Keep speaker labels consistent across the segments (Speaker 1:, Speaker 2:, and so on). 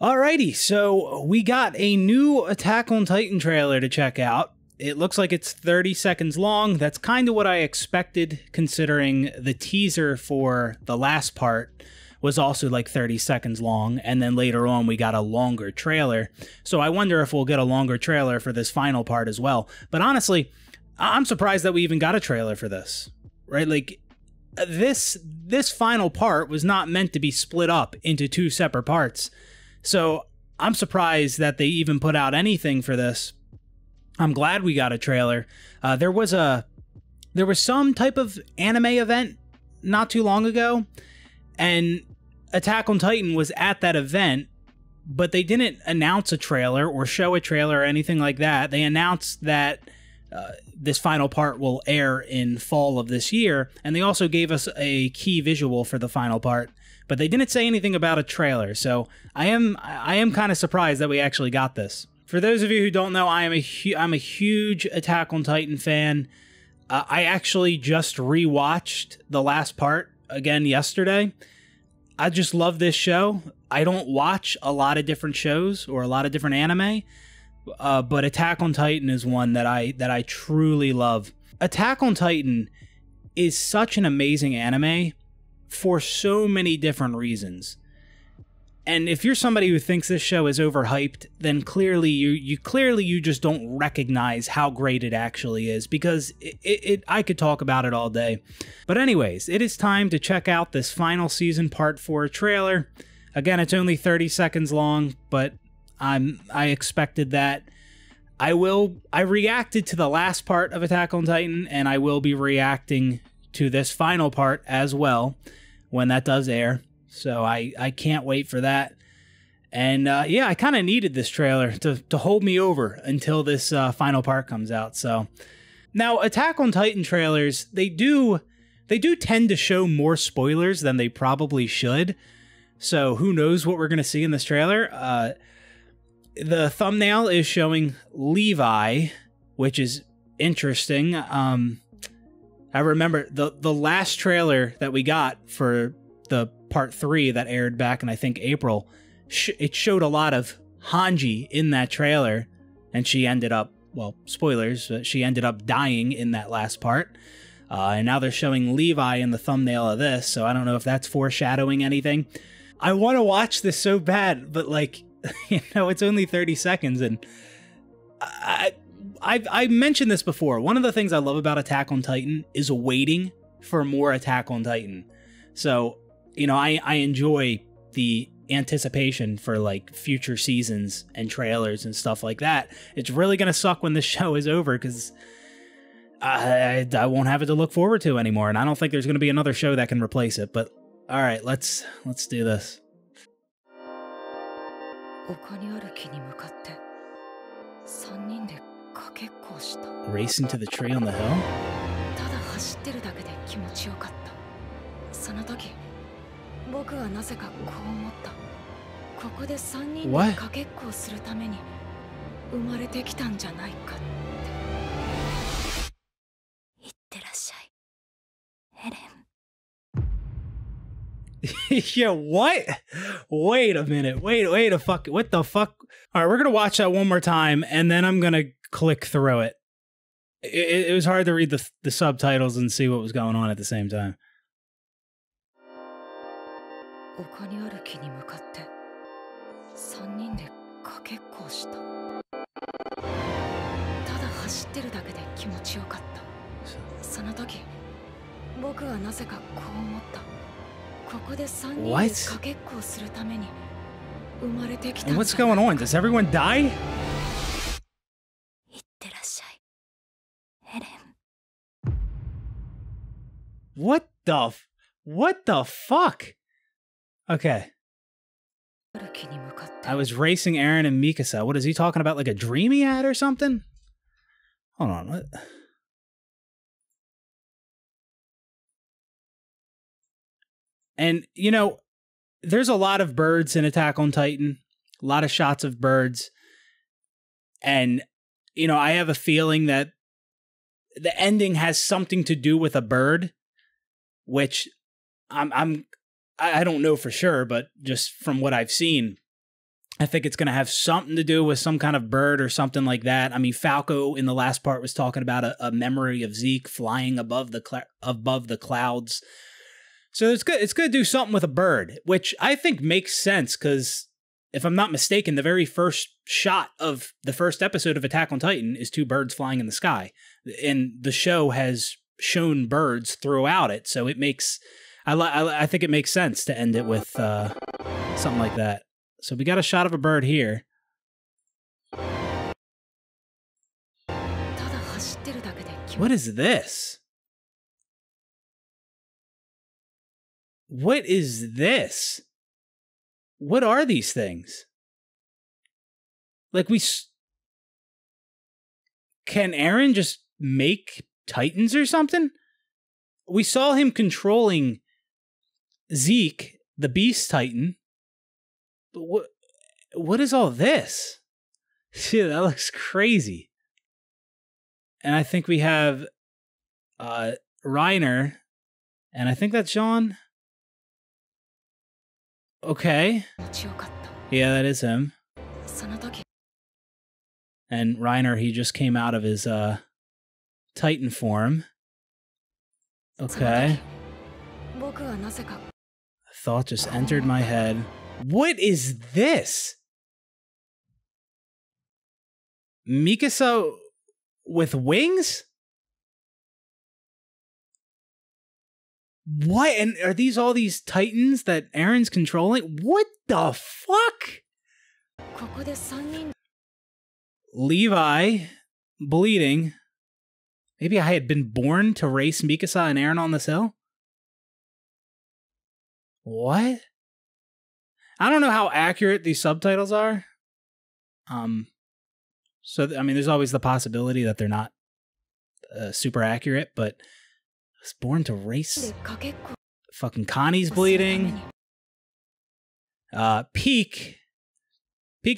Speaker 1: Alrighty, so we got a new Attack on Titan trailer to check out. It looks like it's 30 seconds long. That's kind of what I expected, considering the teaser for the last part was also like 30 seconds long, and then later on we got a longer trailer. So I wonder if we'll get a longer trailer for this final part as well. But honestly, I'm surprised that we even got a trailer for this, right? Like, this final part was not meant to be split up into two separate parts. So I'm surprised that they even put out anything for this. I'm glad we got a trailer. There was some type of anime event not too long ago, and Attack on Titan was at that event, but they didn't announce a trailer or show a trailer or anything like that. They announced that this final part will air in fall of this year, and they also gave us a key visual for the final part, but they didn't say anything about a trailer. So I am kind of surprised that we actually got this. For those of you who don't know, I'm a huge Attack on Titan fan. I actually just rewatched the last part again yesterday. I just love this show. I don't watch a lot of different shows or a lot of different anime, but Attack on Titan is one that I truly love. Attack on Titan is such an amazing anime for so many different reasons. And if you're somebody who thinks this show is overhyped, then clearly you just don't recognize how great it actually is, because I could talk about it all day. But anyways, it is time to check out this final season part 4 trailer. Again, it's only 30 seconds long, but I expected that. I reacted to the last part of Attack on Titan, and I will be reacting to this final part as well when that does air. So I can't wait for that. And yeah, I kind of needed this trailer to hold me over until this final part comes out. So now Attack on Titan trailers, they do tend to show more spoilers than they probably should. So who knows what we're going to see in this trailer. The thumbnail is showing Levi, which is interesting. I remember the last trailer that we got for the part 3 that aired back in, I think, April, it showed a lot of Hanji in that trailer, and she ended up, well, spoilers, she ended up dying in that last part. And now they're showing Levi in the thumbnail of this, so I don't know if that's foreshadowing anything. I want to watch this so bad, but like, it's only 30 seconds, and I mentioned this before. One of the things I love about Attack on Titan is waiting for more Attack on Titan. So, I enjoy the anticipation for like future seasons and trailers and stuff like that. It's really going to suck when this show is over, because I won't have it to look forward to anymore. And I don't think there's going to be another show that can replace it. But all right, let's do this. Racing to the tree on the hill? What? Yeah, what? Wait a minute. Wait a fuck. What the fuck? All right, we're going to watch that one more time, and then I'm going to click through it. It was hard to read the subtitles and see what was going on at the same time. What? And what's going on? Does everyone die? What the fuck? Okay. I was racing Eren and Mikasa. What is he talking about? Like a dream he had or something? Hold on. What? And, there's a lot of birds in Attack on Titan. A lot of shots of birds. And, I have a feeling that the ending has something to do with a bird, which I don't know for sure, but just from what I've seen, I think it's going to have something to do with some kind of bird or something like that. I mean, Falco in the last part was talking about a memory of Zeke flying above the clouds. So it's good. It's going to do something with a bird, which I think makes sense because if I'm not mistaken, the very first shot of the first episode of Attack on Titan is two birds flying in the sky. And the show has shown birds throughout it. So it makes, I think it makes sense to end it with something like that. So we got a shot of a bird here. What is this? What is this? What are these things? Like can Eren just make Titans or something? We saw him controlling Zeke, the Beast Titan. But what is all this? Shit, that looks crazy. And I think we have Reiner, and I think that's Jean. Okay. Yeah, that is him. And Reiner, he just came out of his Titan form. Okay. A thought just entered my head. What is this? Mikasa with wings? What? And are these all these Titans that Eren's controlling? What the fuck? Levi bleeding. Maybe I had been born to race Mikasa and Eren on this hill? What? I don't know how accurate these subtitles are. So, I mean, there's always the possibility that they're not super accurate, but I was born to race. Fucking Connie's bleeding. Peak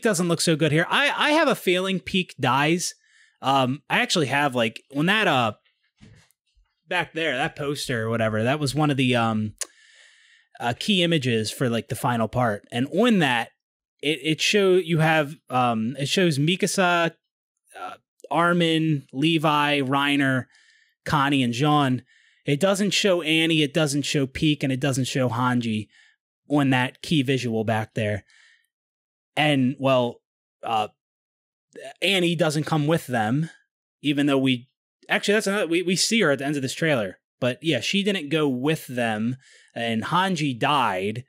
Speaker 1: doesn't look so good here. I have a feeling Peak dies. I actually have, like, when that, back there, that poster or whatever, that was one of the, key images for, like, the final part. And on that, it shows Mikasa, Armin, Levi, Reiner, Connie, and Jean. It doesn't show Annie, it doesn't show Peak, and it doesn't show Hanji on that key visual back there. And, well, Annie doesn't come with them, even though we see her at the end of this trailer. But yeah, she didn't go with them, and Hanji died,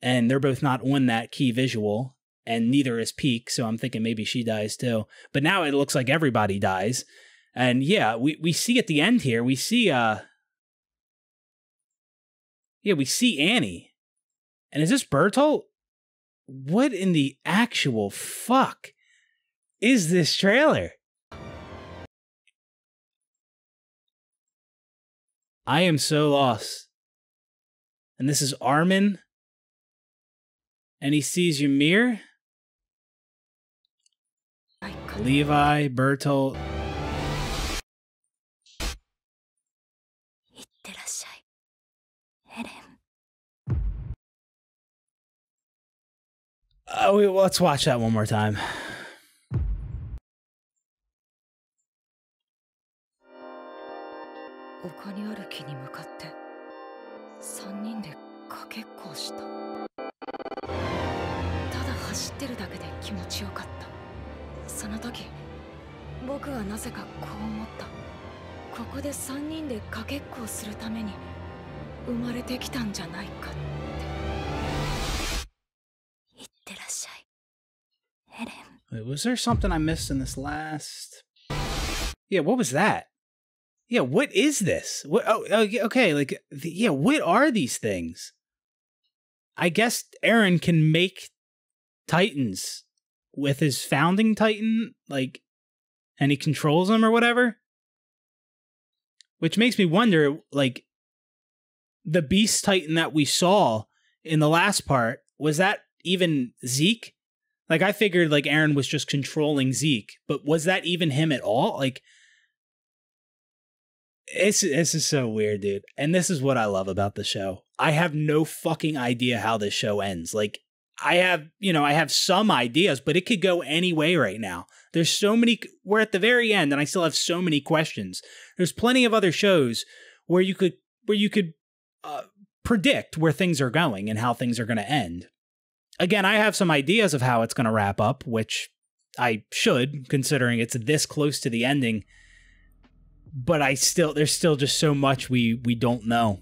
Speaker 1: and they're both not on that key visual, and neither is Peak, so I'm thinking maybe she dies too. But now it looks like everybody dies. And yeah, we see at the end here, we see we see Annie. And is this Bertolt? What in the actual fuck is this trailer? I am so lost. And this is Armin. And he sees Ymir. Levi, Bertolt. Let's watch that one more time. Wait, was there something I missed in this last? Yeah, what was that? Yeah, what is this? What? Oh, okay. Like, yeah, what are these things? I guess Eren can make Titans with his founding Titan, like, and he controls them or whatever. Which makes me wonder, like, the Beast Titan that we saw in the last part, was that even Zeke? Like, I figured, like, Eren was just controlling Zeke, but was that even him at all? Like, this is so weird, dude. And this is what I love about the show. I have no fucking idea how this show ends. Like, I have some ideas, but it could go any way right now. There's so many, we're at the very end and I still have so many questions. There's plenty of other shows where you could predict where things are going and how things are going to end. Again, I have some ideas of how it's going to wrap up, which I should, considering it's this close to the ending. But there's still just so much we don't know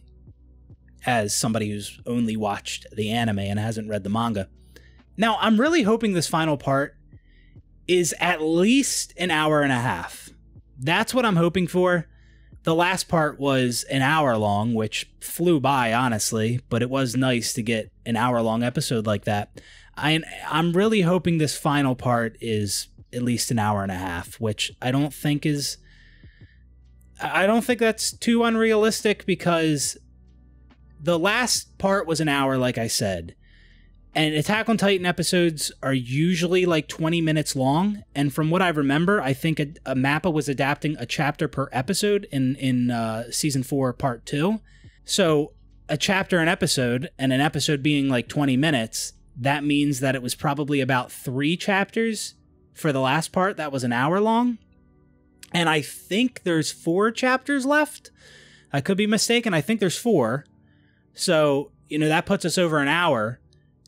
Speaker 1: as somebody who's only watched the anime and hasn't read the manga. Now, I'm really hoping this final part is at least an hour and a half. That's what I'm hoping for. The last part was an hour long, which flew by, honestly, but it was nice to get an hour-long episode like that. I'm really hoping this final part is at least an hour and a half, which I don't think that's too unrealistic, because the last part was an hour, like I said. And Attack on Titan episodes are usually like 20 minutes long. And from what I remember, I think MAPPA was adapting a chapter per episode in Season 4, Part 2. So a chapter an episode, and an episode being like 20 minutes, that means that it was probably about 3 chapters for the last part that was an hour long. And I think there's 4 chapters left. I could be mistaken. I think there's 4. So, that puts us over an hour.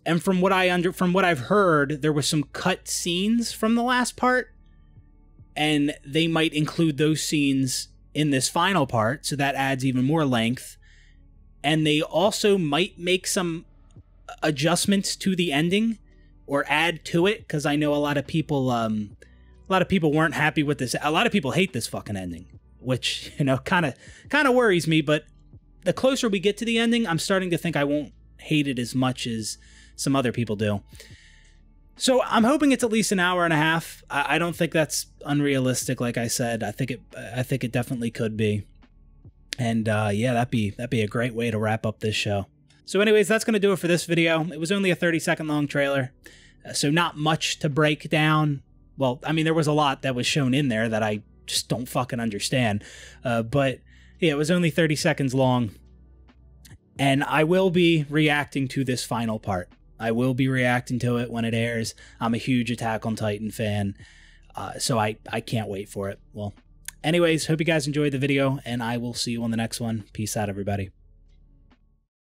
Speaker 1: And from what I've heard, there were some cut scenes from the last part, and they might include those scenes in this final part, so that adds even more length. And they also might make some adjustments to the ending or add to it, because I know a lot of people weren't happy with this. A lot of people hate this fucking ending, which kind of worries me. But the closer we get to the ending, I'm starting to think I won't hate it as much as some other people do. So I'm hoping it's at least an hour and a half. I don't think that's unrealistic. Like I said, I think it definitely could be. And yeah, that'd be a great way to wrap up this show. So anyways, that's going to do it for this video. It was only a 30-second long trailer, so not much to break down. Well, I mean, there was a lot that was shown in there that I just don't fucking understand. But yeah, it was only 30 seconds long. And I will be reacting to this final part. I will be reacting to it when it airs. I'm a huge Attack on Titan fan, so I can't wait for it. Well, anyways, hope you guys enjoyed the video, and I will see you on the next one. Peace out, everybody.